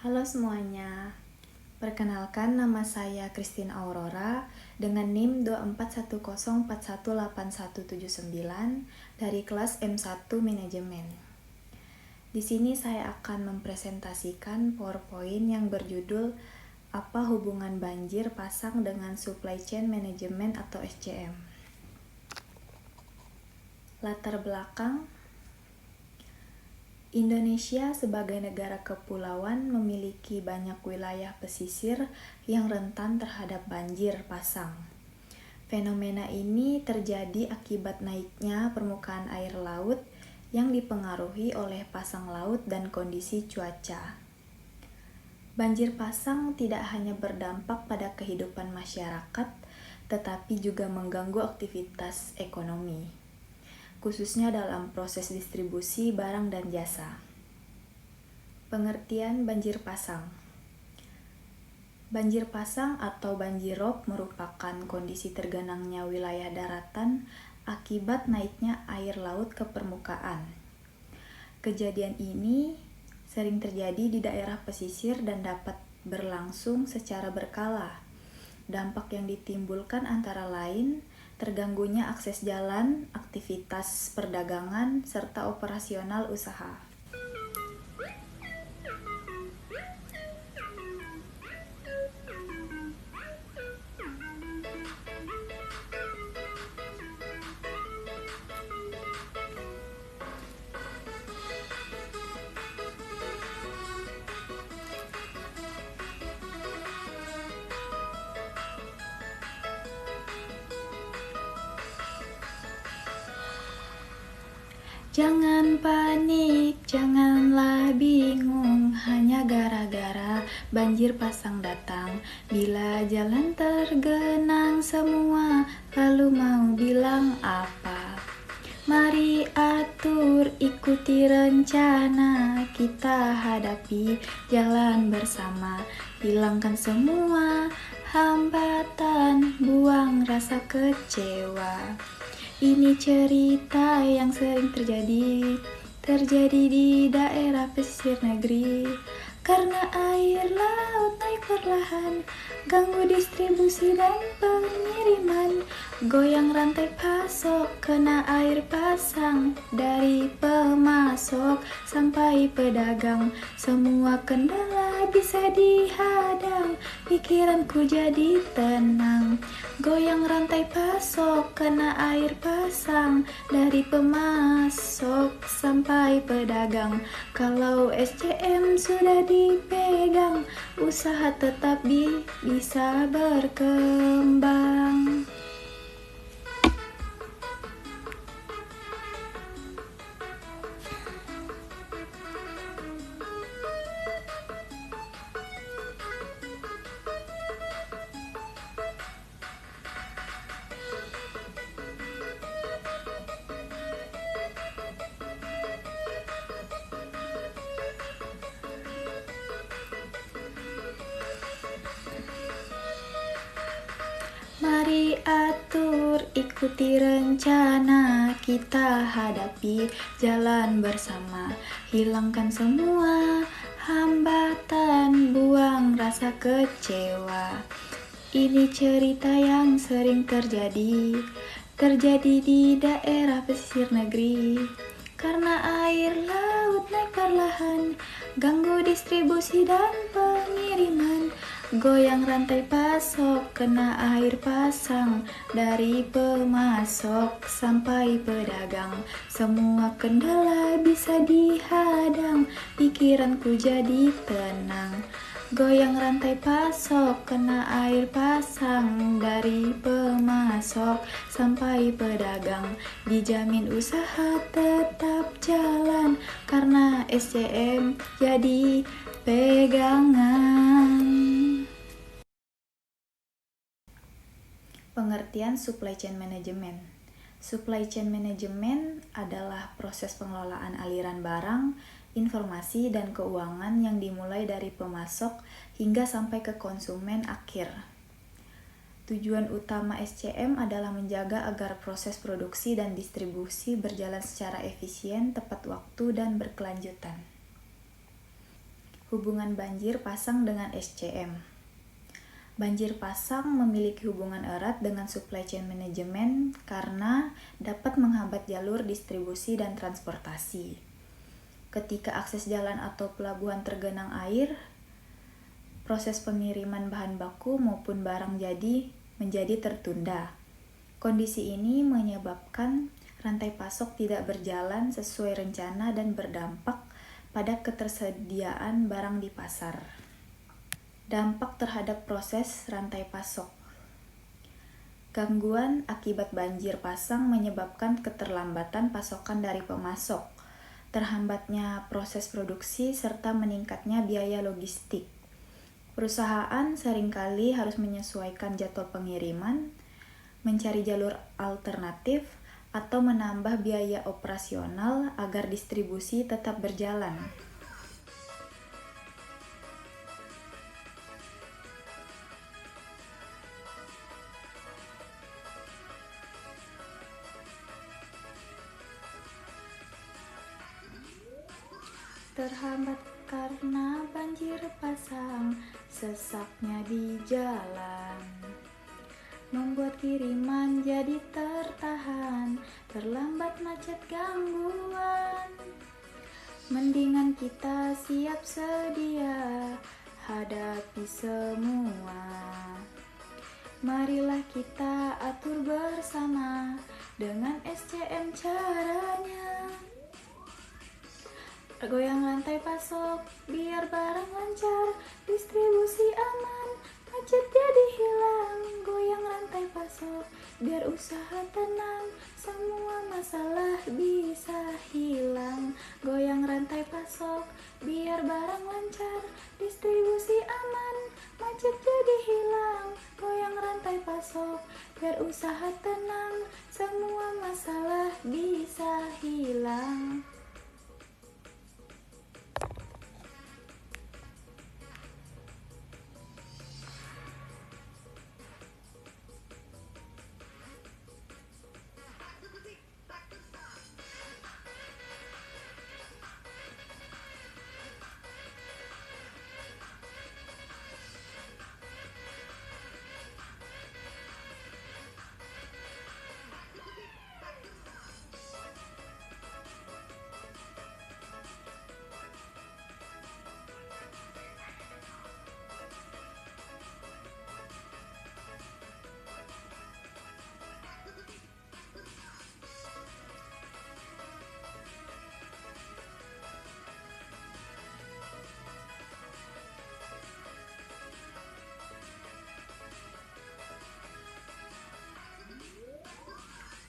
Halo semuanya, perkenalkan nama saya Christine Aurora dengan NIM 24104181179 dari kelas M1 Manajemen. Di sini saya akan mempresentasikan PowerPoint yang berjudul Apa Hubungan Banjir Pasang dengan Supply Chain Management atau SCM. Latar belakang Indonesia sebagai negara kepulauan memiliki banyak wilayah pesisir yang rentan terhadap banjir pasang. Fenomena ini terjadi akibat naiknya permukaan air laut yang dipengaruhi oleh pasang laut dan kondisi cuaca. Banjir pasang tidak hanya berdampak pada kehidupan masyarakat, tetapi juga mengganggu aktivitas ekonomi, khususnya dalam proses distribusi barang dan jasa. Pengertian banjir pasang. Banjir pasang atau banjirop merupakan kondisi tergenangnya wilayah daratan akibat naiknya air laut ke permukaan. Kejadian ini sering terjadi di daerah pesisir dan dapat berlangsung secara berkala. Dampak yang ditimbulkan antara lain terganggunya akses jalan, aktivitas perdagangan, serta operasional usaha. Jangan panik, janganlah bingung, hanya gara-gara banjir pasang datang. Bila jalan tergenang semua, lalu mau bilang apa? Mari atur, ikuti rencana, kita hadapi jalan bersama. Hilangkan semua hambatan, buang rasa kecewa. Ini cerita yang sering terjadi di daerah pesisir negeri. Karena air laut naik perlahan, ganggu distribusi dan pengiriman. Goyang rantai pasok, kena air pasang. Dari pemasok sampai pedagang, semua kendala bisa dihadang. Pikiranku jadi tenang. Goyang rantai pasok, kena air pasang. Dari pemasok sampai pedagang. Kalau SCM sudah dipegang, usaha tetap bisa berkembang. Mari atur, ikuti rencana, kita hadapi jalan bersama. Hilangkan semua hambatan, buang rasa kecewa. Ini cerita yang sering terjadi di daerah pesisir negeri. Karena air laut naik perlahan, ganggu distribusi dan pengiriman. Goyang rantai pasok, kena air pasang. Dari pemasok sampai pedagang, semua kendala bisa dihadang. Pikiranku jadi tenang. Goyang rantai pasok, kena air pasang. Dari pemasok sampai pedagang, dijamin usaha tetap jalan. Karena SCM jadi pegangan. Pengertian supply chain management. Supply chain management adalah proses pengelolaan aliran barang, informasi, dan keuangan yang dimulai dari pemasok hingga sampai ke konsumen akhir. Tujuan utama SCM adalah menjaga agar proses produksi dan distribusi berjalan secara efisien, tepat waktu, dan berkelanjutan. Hubungan banjir pasang dengan SCM. Banjir pasang memiliki hubungan erat dengan supply chain management karena dapat menghambat jalur distribusi dan transportasi. Ketika akses jalan atau pelabuhan tergenang air, proses pengiriman bahan baku maupun barang jadi menjadi tertunda. Kondisi ini menyebabkan rantai pasok tidak berjalan sesuai rencana dan berdampak pada ketersediaan barang di pasar. Dampak terhadap proses rantai pasok. Gangguan akibat banjir pasang menyebabkan keterlambatan pasokan dari pemasok, terhambatnya proses produksi, serta meningkatnya biaya logistik. Perusahaan seringkali harus menyesuaikan jadwal pengiriman, mencari jalur alternatif, atau menambah biaya operasional agar distribusi tetap berjalan. Terhambat karena banjir pasang, sesaknya di jalan membuat kiriman jadi tertahan, terlambat macet gangguan. Mendingan kita siap sedia hadapi semua. Marilah kita atur bersama dengan SCM caranya. Goyang rantai pasok biar barang lancar, distribusi aman, macet jadi hilang. Goyang rantai pasok biar usaha tenang, semua masalah bisa hilang. Goyang rantai pasok biar barang lancar, distribusi aman, macet jadi hilang. Goyang rantai pasok biar usaha tenang, semua masalah bisa hilang.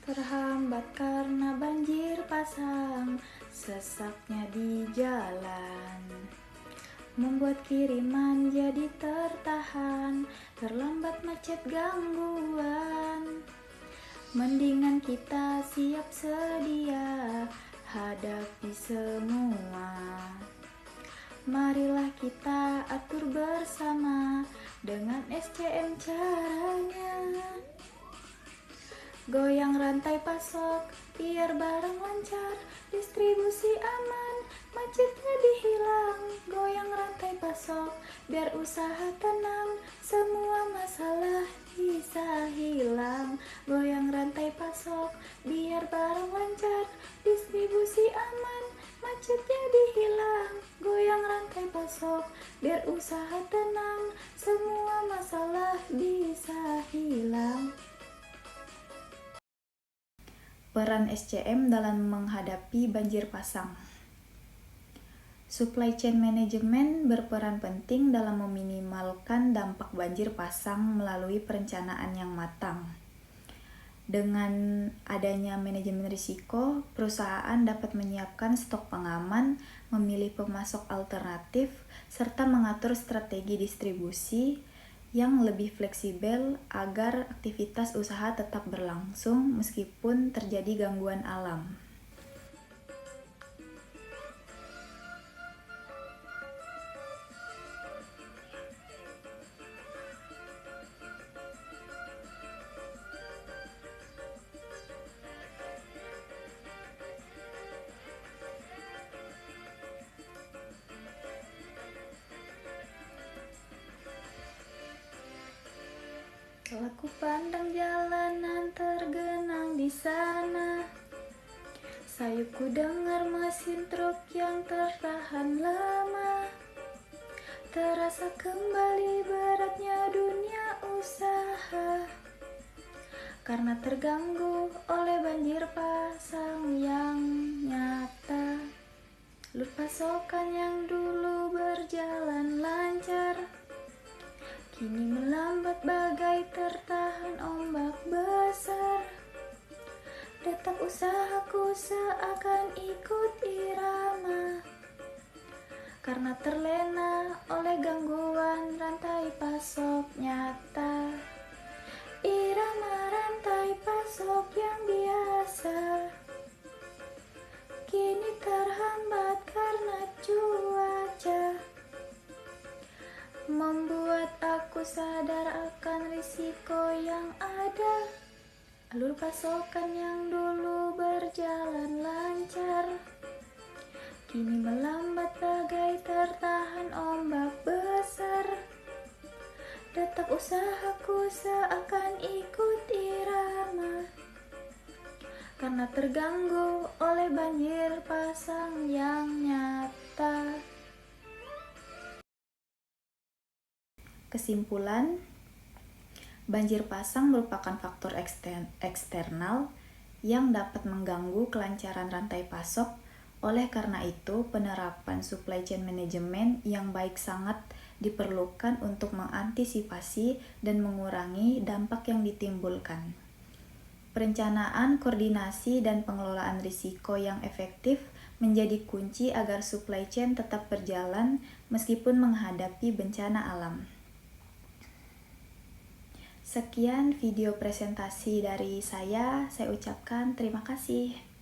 Terhambat karena banjir pasang, sesaknya di jalan membuat kiriman jadi tertahan, terlambat macet gangguan. Mendingan kita siap sedia hadapi semua. Marilah kita atur bersama dengan SCM caranya. Goyang rantai pasok biar barang lancar, distribusi aman, macetnya dihilang. Goyang rantai pasok biar usaha tenang, semua masalah bisa hilang. Goyang rantai pasok biar barang lancar, distribusi aman, macetnya dihilang. Goyang rantai pasok biar usaha tenang, semua masalah bisa hilang. Peran SCM dalam menghadapi banjir pasang. Supply chain management berperan penting dalam meminimalkan dampak banjir pasang melalui perencanaan yang matang. Dengan adanya manajemen risiko, perusahaan dapat menyiapkan stok pengaman, memilih pemasok alternatif, serta mengatur strategi distribusi yang lebih fleksibel agar aktivitas usaha tetap berlangsung meskipun terjadi gangguan alam. Setelah ku pandang jalanan tergenang di sana, sayupku dengar mesin truk yang tertahan lama. Terasa kembali beratnya dunia usaha, karena terganggu oleh banjir pasang yang nyata. Alur pasokan yang dulu berjalan lancar kini melambat bagai tertahan ombak besar. Detak usahaku seakan ikut irama, karena terlena oleh gangguan rantai pasok nyata. Irama rantai pasok yang biasa kini terhambat karena cuaca, membuat aku sadar akan risiko yang ada. Alur pasokan yang dulu berjalan lancar kini melambat bagai tertahan ombak besar. Detak usahaku seakan ikut irama, karena terganggu oleh banjir pasang yang nyata. Kesimpulan, banjir pasang merupakan faktor eksternal yang dapat mengganggu kelancaran rantai pasok. Oleh karena itu, penerapan supply chain management yang baik sangat diperlukan untuk mengantisipasi dan mengurangi dampak yang ditimbulkan. Perencanaan, koordinasi, dan pengelolaan risiko yang efektif menjadi kunci agar supply chain tetap berjalan meskipun menghadapi bencana alam. Sekian video presentasi dari saya ucapkan terima kasih.